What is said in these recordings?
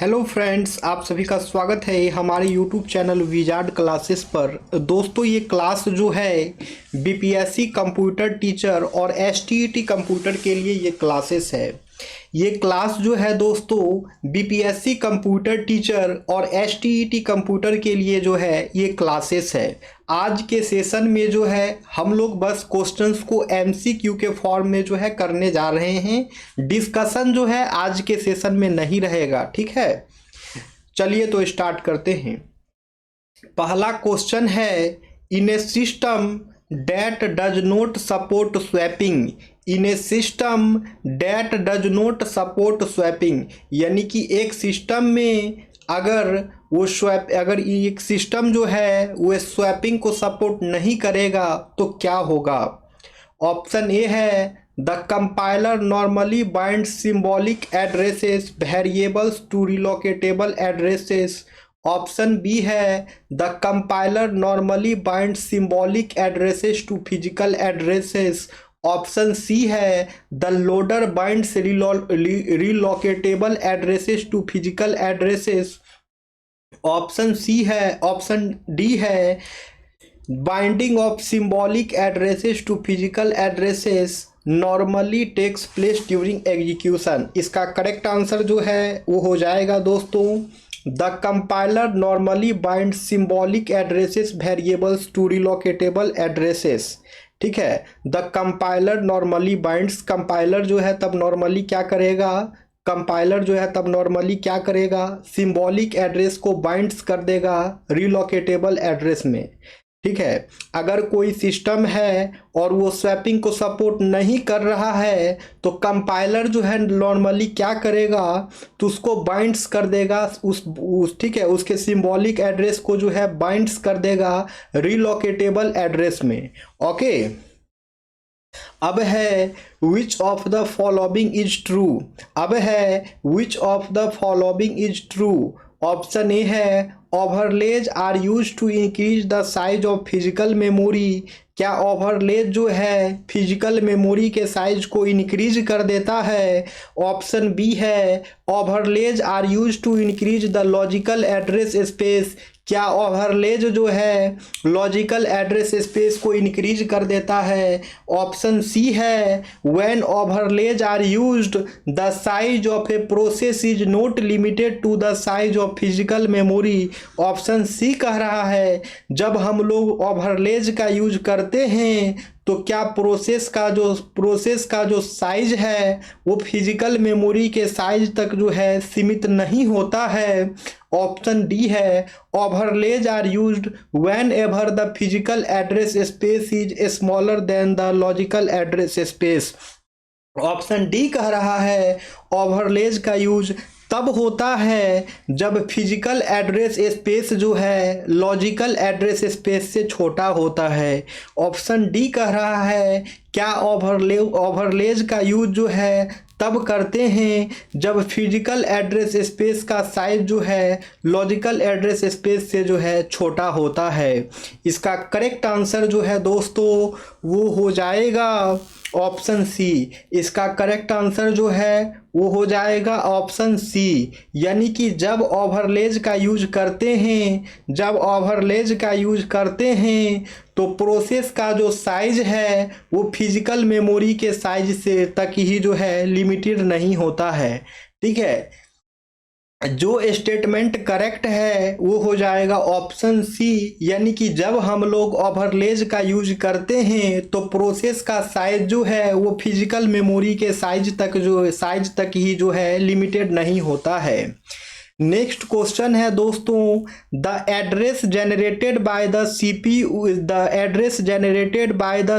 Hello friends, आप सभी का स्वागत है हमारे यूट्यूब चैनल विजार्ड क्लासेस पर। दोस्तों, ये क्लास जो है बीपीएससी कंप्यूटर टीचर और एसटीईटी कंप्यूटर के लिए ये क्लासेस है। ये क्लास जो है दोस्तों बीपीएससी कंप्यूटर टीचर और एसटीईटी कंप्यूटर के लिए जो है ये क्लासेस है। आज के सेशन में जो है हम लोग बस क्वेश्चंस को एमसीक्यू के फॉर्म में जो है करने जा रहे हैं। डिस्कशन जो है आज के सेशन में नहीं रहेगा, ठीक है। चलिए तो स्टार्ट करते हैं। पहला क्वेश्चन है, in a system that does not support swapping. In a system that does not support swapping, यानी कि एक सिस्टम में अगर एक सिस्टम जो है वो स्वैपिंग को सपोर्ट नहीं करेगा तो क्या होगा। ऑप्शन ए है, the compiler normally bind symbolic addresses variables to relocatable addresses. Option B है, the compiler normally bind symbolic addresses to physical addresses. Option C है, the loader binds relocatable addresses to physical addresses. Option D है, binding of symbolic addresses to physical addresses normally takes place during execution. इसका correct answer जो है वो हो जाएगा दोस्तों, the compiler normally bind symbolic addresses variables to relocatable addresses. ठीक है, the compiler normally binds, compiler जो है तब नॉर्मली क्या करेगा, सिंबॉलिक एड्रेस को बाइंड्स कर देगा रिलोकेटेबल एड्रेस में। ठीक है, अगर कोई सिस्टम है और वो स्वैपिंग को सपोर्ट नहीं कर रहा है तो कंपाइलर जो है नॉर्मली क्या करेगा, तो उसको बाइंड्स कर देगा ठीक है, उसके सिंबॉलिक एड्रेस को जो है बाइंड्स कर देगा रिलोकेटेबल एड्रेस में। ओके, अब है which of the following is true. Option A है, overlays are use to increase the size of physical memory. क्या ओवरलेज जो है फिजिकल मेमोरी के साइज को इंक्रीज कर देता है। ऑप्शन बी है, overlays are use to increase the logical address space. क्या ओवरलेज जो है लॉजिकल एड्रेस स्पेस को इंक्रीज कर देता है। ऑप्शन सी है, when overlays are used the size of a process is not limited to the size of physical memory. Option C कह रहा है, जब हम लोग ओवरलेज का यूज करते हैं तो क्या प्रोसेस का जो साइज है वो फिजिकल मेमोरी के साइज तक जो है सीमित नहीं होता है। ऑप्शन डी है, overlays are used whenever the physical address space is smaller than the logical address space. Option D कह रहा है, ओवरलेज का यूज तब होता है जब फिजिकल एड्रेस स्पेस जो है लॉजिकल एड्रेस स्पेस से छोटा होता है। ऑप्शन डी कह रहा है, क्या ओवरलेज का यूज जो है तब करते हैं जब फिजिकल एड्रेस स्पेस का साइज जो है लॉजिकल एड्रेस स्पेस से जो है छोटा होता है। इसका करेक्ट आंसर जो है दोस्तों वो हो जाएगा ऑप्शन सी। इसका करेक्ट आंसर जो है वो हो जाएगा ऑप्शन सी, यानी कि जब ओवरलेज का यूज करते हैं तो प्रोसेस का जो साइज है वो फिजिकल मेमोरी के साइज से तक ही जो है लिमिटेड नहीं होता है। ठीक है, जो स्टेटमेंट करेक्ट है वो हो जाएगा ऑप्शन सी, यानी कि जब हम लोग ओवरलेज का यूज करते हैं तो प्रोसेस का साइज जो है वो फिजिकल मेमोरी के साइज तक ही जो है लिमिटेड नहीं होता है। नेक्स्ट क्वेश्चन है दोस्तों, the address generated by the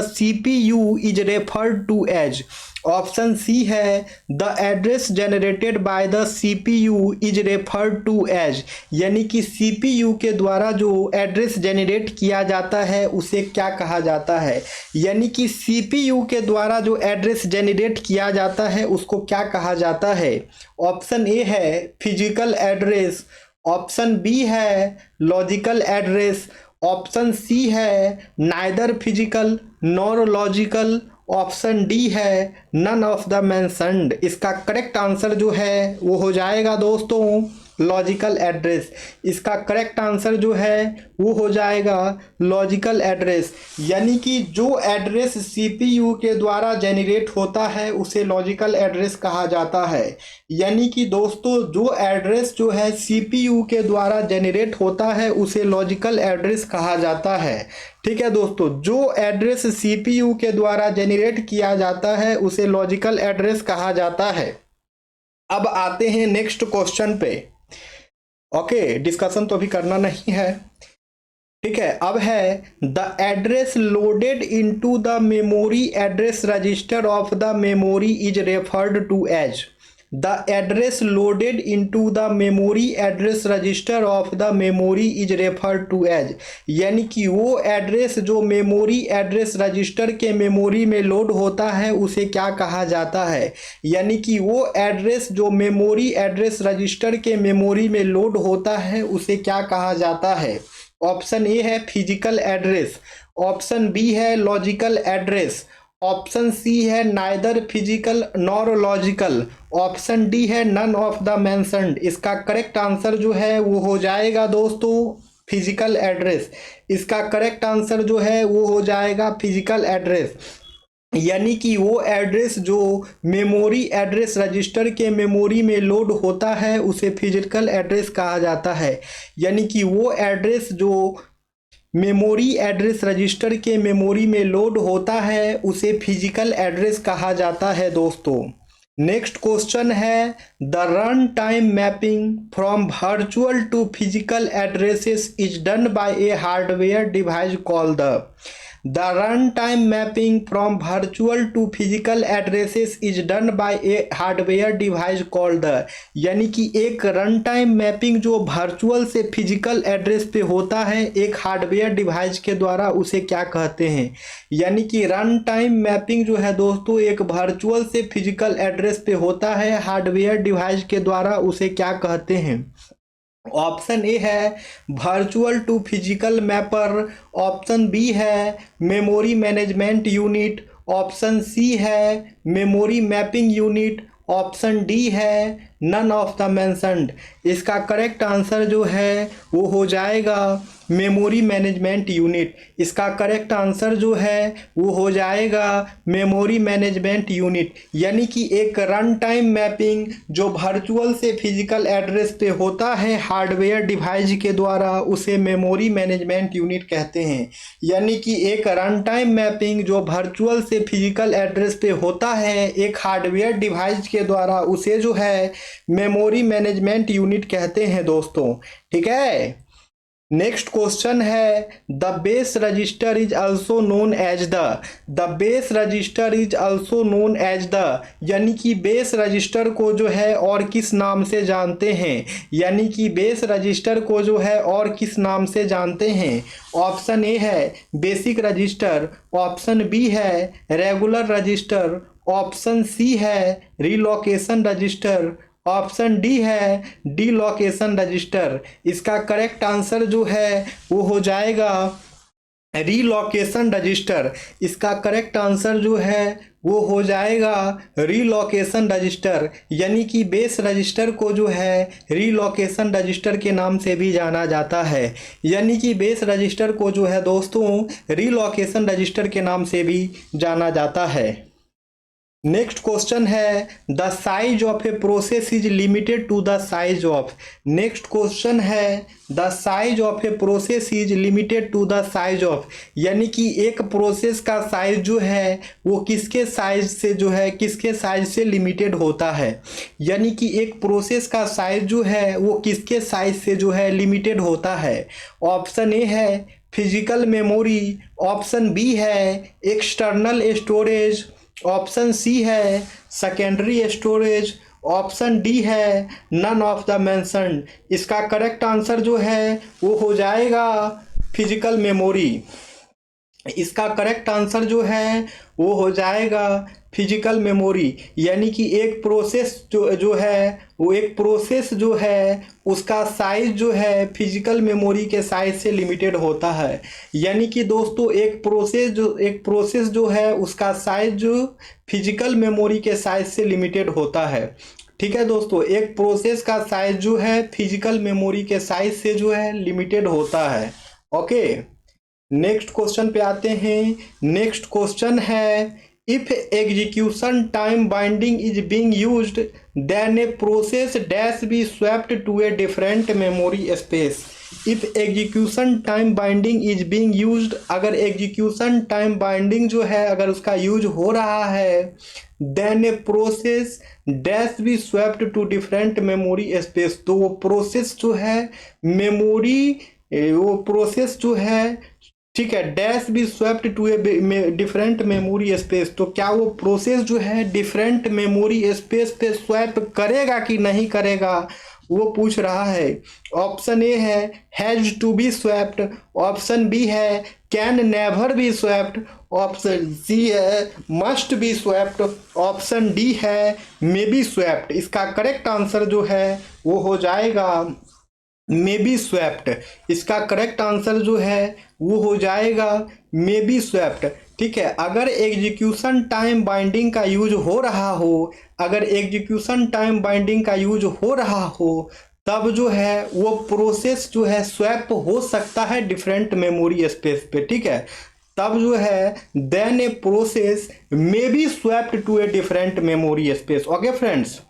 CPU is referred to as. Option C है, the address generated by the CPU is referred to as, यानी कि सीपीयू के द्वारा जो एड्रेस जनरेट किया जाता है उसे क्या कहा जाता है। यानी कि सीपीयू के द्वारा जो एड्रेस जनरेट किया जाता है उसको क्या कहा जाता है। ऑप्शन ए है फिजिकल एड्रेस, ऑप्शन बी है लॉजिकल एड्रेस, ऑप्शन सी है neither physical nor logical, option D है नन ऑफ द मेंशन्ड। इसका करेक्ट आंसर जो है वो हो जाएगा दोस्तों लॉजिकल एड्रेस। इसका करेक्ट आंसर जो है वो हो जाएगा लॉजिकल एड्रेस, यानी कि जो एड्रेस सीपीयू के द्वारा जेनरेट होता है उसे लॉजिकल एड्रेस कहा जाता है। यानी कि दोस्तों जो एड्रेस जो है सीपीयू के द्वारा जेनरेट होता है उसे लॉजिकल एड्रेस कहा जाता है। ठीक है दोस्तों, जो एड्रेस सीपीयू के द्वारा जेनरेट किया जाता है उसे लॉजिकल एड्रेस कहा जाता है। अब आते हैं नेक्स्ट क्वेश्चन पे। ओके, डिस्कशन तो अभी करना नहीं है। ठीक है, अब है the address loaded into the memory address register of the memory is referred to as. The address loaded into the memory address register of the memory is referred to as, यानी कि वो एड्रेस जो memory address register के memory में load होता है उसे क्या कहा जाता है। यानी कि वो एड्रेस जो मेमोरी एड्रेस रजिस्टर के मेमोरी में लोड होता है उसे क्या कहा जाता है। ऑप्शन ए है फिजिकल एड्रेस, ऑप्शन बी है लॉजिकल एड्रेस, ऑप्शन सी है neither physical nor logical, option D है नन ऑफ द मेंशन्ड। इसका करेक्ट आंसर जो है वो हो जाएगा दोस्तों फिजिकल एड्रेस। इसका करेक्ट आंसर जो है वो हो जाएगा फिजिकल एड्रेस, यानी कि वो एड्रेस जो मेमोरी एड्रेस रजिस्टर के मेमोरी में लोड होता है उसे फिजिकल एड्रेस कहा जाता है। यानी कि वो एड्रेस जो मेमोरी एड्रेस रजिस्टर के मेमोरी में लोड होता है उसे फिजिकल एड्रेस कहा जाता है दोस्तों। नेक्स्ट क्वेश्चन है the run time mapping from virtual to physical addresses is done by a hardware device called the run time mapping from virtual to physical addresses is done by a hardware device called यानी कि एक run time mapping जो virtual से physical address पे होता है एक hardware device के द्वारा उसे क्या कहते हैं। यानी कि रन टाइम मैपिंग जो है दोस्तों एक वर्चुअल से फिजिकल एड्रेस पे होता है हार्डवेयर डिवाइस के द्वारा उसे क्या कहते हैं। ऑप्शन ए है virtual to physical mapper, option B है memory management unit, option C है memory mapping unit, option D है नन ऑफ द मेंशन्ड। इसका करेक्ट आंसर जो है वो हो जाएगा मेमोरी मैनेजमेंट यूनिट। इसका करेक्ट आंसर जो है वो हो जाएगा मेमोरी मैनेजमेंट यूनिट। यानी कि एक रन टाइम मैपिंग जो वर्चुअल से फिजिकल एड्रेस पे होता है हार्डवेयर डिवाइस के द्वारा उसे मेमोरी मैनेजमेंट यूनिट कहते हैं। यानी कि एक रन टाइम मैपिंग जो वर्चुअल से फिजिकल एड्रेस पे होता है एक हार्डवेयर डिवाइस के द्वारा उसे जो है मेमोरी मैनेजमेंट यूनिट कहते हैं दोस्तों। ठीक है, नेक्स्ट क्वेश्चन है the base register is also known as the base register is also known as the यानी कि बेस रजिस्टर को जो है और किस नाम से जानते हैं। यानी कि बेस रजिस्टर को जो है और किस नाम से जानते हैं। ऑप्शन ए है बेसिक रजिस्टर, ऑप्शन बी है रेगुलर रजिस्टर, ऑप्शन सी है रिलोकेशन रजिस्टर, ऑप्शन डी है डीलोकेशन रजिस्टर। इसका करेक्ट आंसर जो है वो हो जाएगा रीलोकेशन रजिस्टर। इसका करेक्ट आंसर जो है वो हो जाएगा रीलोकेशन रजिस्टर। यानी कि बेस रजिस्टर को जो है रीलोकेशन रजिस्टर के नाम से भी जाना जाता है। यानी कि बेस रजिस्टर को जो है दोस्तों रीलोकेशन रजिस्टर के नाम से भी जाना जाता है। नेक्स्ट क्वेश्चन है the size of a process is limited to the size of. Next question है the size of a process is limited to the size of यानी कि एक प्रोसेस का साइज जो है वो किसके साइज से जो है किसके साइज से लिमिटेड होता है। यानी कि एक प्रोसेस का साइज जो है वो किसके साइज से जो है लिमिटेड होता है। ऑप्शन ए है फिजिकल मेमोरी, ऑप्शन बी है एक्सटर्नल स्टोरेज, ऑप्शन सी है सेकेंडरी स्टोरेज, ऑप्शन डी है नन ऑफ द मेंशन्ड। इसका करेक्ट आंसर जो है वो हो जाएगा फिजिकल मेमोरी। इसका करेक्ट आंसर जो है वो हो जाएगा फिजिकल मेमोरी। यानी कि एक प्रोसेस जो है वो एक प्रोसेस जो है उसका साइज जो है फिजिकल मेमोरी के साइज से लिमिटेड होता है। यानी कि दोस्तों एक प्रोसेस जो है उसका साइज जो फिजिकल मेमोरी के साइज से लिमिटेड होता है। ठीक है दोस्तों, एक प्रोसेस का साइज जो है फिजिकल मेमोरी के साइज से जो है लिमिटेड होता है। ओके, नेक्स्ट क्वेश्चन पे आते हैं। नेक्स्ट क्वेश्चन है, if execution time binding is being used then a process dash be swapped to a different memory space. If execution time binding is being used, अगर execution time binding जो है अगर उसका use हो रहा है, then a process dash be swapped to different memory space, तो वो प्रोसेस जो है मेमोरी, वो प्रोसेस जो है, ठीक है, dash be swapped to a different memory space, तो क्या वो प्रोसेस जो है डिफरेंट मेमोरी स्पेस पे स्वैप करेगा कि नहीं करेगा, वो पूछ रहा है। ऑप्शन ए है has to be swapped, option B है can never be swapped, option C है must be swapped, option D है मे बी स्वैप्ड। इसका करेक्ट आंसर जो है वो हो जाएगा मे बी स्वैप्ड। इसका करेक्ट आंसर जो है वो हो जाएगा मे बी स्वैप्ड। ठीक है, अगर एग्जीक्यूशन टाइम बाइंडिंग का यूज हो रहा हो, अगर एग्जीक्यूशन टाइम बाइंडिंग का यूज हो रहा हो, तब जो है वो प्रोसेस जो है स्वैप हो सकता है डिफरेंट मेमोरी स्पेस पे। ठीक है, तब जो है then a process may be swapped to a different memory space. Okay friends,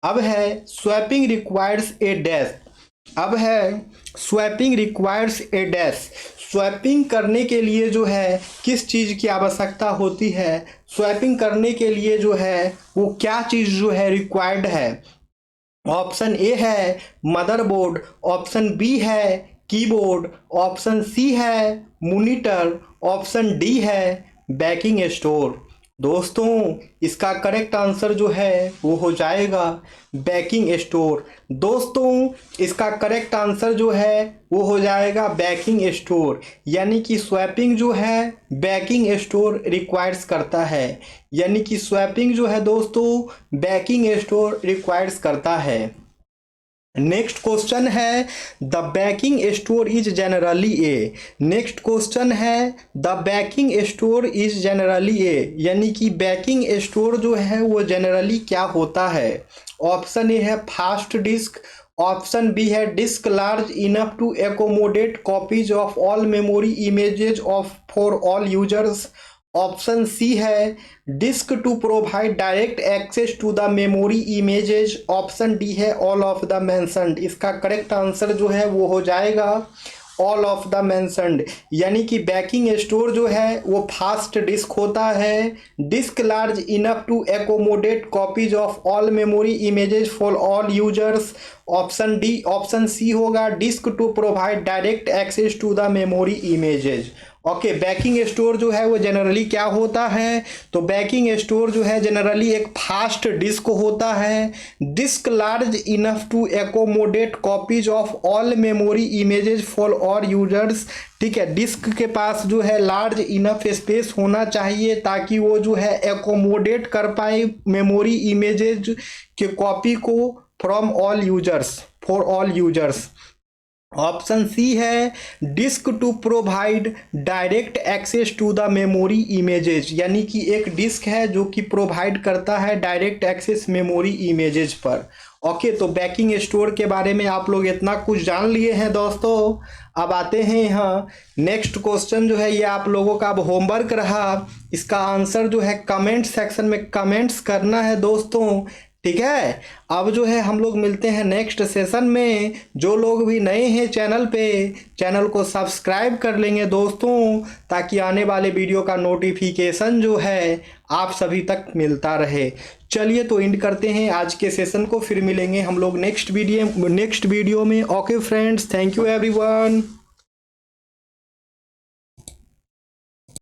अब है स्वैपिंग रिक्वायर्स ए डैश। अब है swapping requires a dash. Swapping करने के लिए जो है किस चीज़ की आवश्यकता होती है, स्वैपिंग करने के लिए जो है वो क्या चीज़ जो है रिक्वायर्ड है। ऑप्शन ए है मदरबोर्ड, ऑप्शन बी है कीबोर्ड, ऑप्शन सी है मॉनिटर, ऑप्शन डी है बैकिंग स्टोर। दोस्तों इसका करेक्ट आंसर जो है वो हो जाएगा बैकिंग स्टोर। दोस्तों इसका करेक्ट आंसर जो है वो हो जाएगा बैकिंग स्टोर, यानी कि स्वैपिंग जो है बैकिंग स्टोर रिक्वायर्स करता है, यानी कि स्वैपिंग जो है दोस्तों बैकिंग स्टोर रिक्वायर्स करता है। नेक्स्ट क्वेश्चन है the backing store is generally a. Next question है the backing store is generally a, यानी कि बैकिंग स्टोर जो है वो जनरली क्या होता है। ऑप्शन ए है फास्ट डिस्क, ऑप्शन बी है disk large enough to accommodate copies of all memory images of for all users, option C है disk to provide direct access to the memory images, option D है all of the mentioned. इसका correct answer जो है वो हो जाएगा all of the mentioned, यानी कि बैकिंग स्टोर जो है वो फास्ट डिस्क होता है, disk large enough to accommodate copies of all memory images for all users, option D, option C होगा disk to provide direct access to the memory images. Okay, backing store जो है वो generally क्या होता है, तो बैकिंग स्टोर जो है जनरली एक फास्ट डिस्क होता है, disk large enough to accommodate copies of all memory images for all users. ठीक है, डिस्क के पास जो है लार्ज इनफ स्पेस होना चाहिए ताकि वो जो है एकोमोडेट कर पाए मेमोरी इमेजेज के कॉपी को from all users, for all users. Option C है disk to provide direct access to the memory images, यानी कि एक डिस्क है जो कि प्रोवाइड करता है डायरेक्ट एक्सेस मेमोरी इमेजेज पर। ओके, तो बैकिंग स्टोर के बारे में आप लोग इतना कुछ जान लिए हैं दोस्तों। अब आते हैं यहाँ नेक्स्ट क्वेश्चन जो है ये आप लोगों का अब होमवर्क रहा, इसका आंसर जो है कमेंट सेक्शन में कमेंट्स करना है दोस्तों। ठीक है, अब जो है हम लोग मिलते हैं नेक्स्ट सेशन में। जो लोग भी नए हैं चैनल पे, चैनल को सब्सक्राइब कर लेंगे दोस्तों, ताकि आने वाले वीडियो का नोटिफिकेशन जो है आप सभी तक मिलता रहे। चलिए तो एंड करते हैं आज के सेशन को, फिर मिलेंगे हम लोग नेक्स्ट वीडियो में। Okay friends, thank you everyone.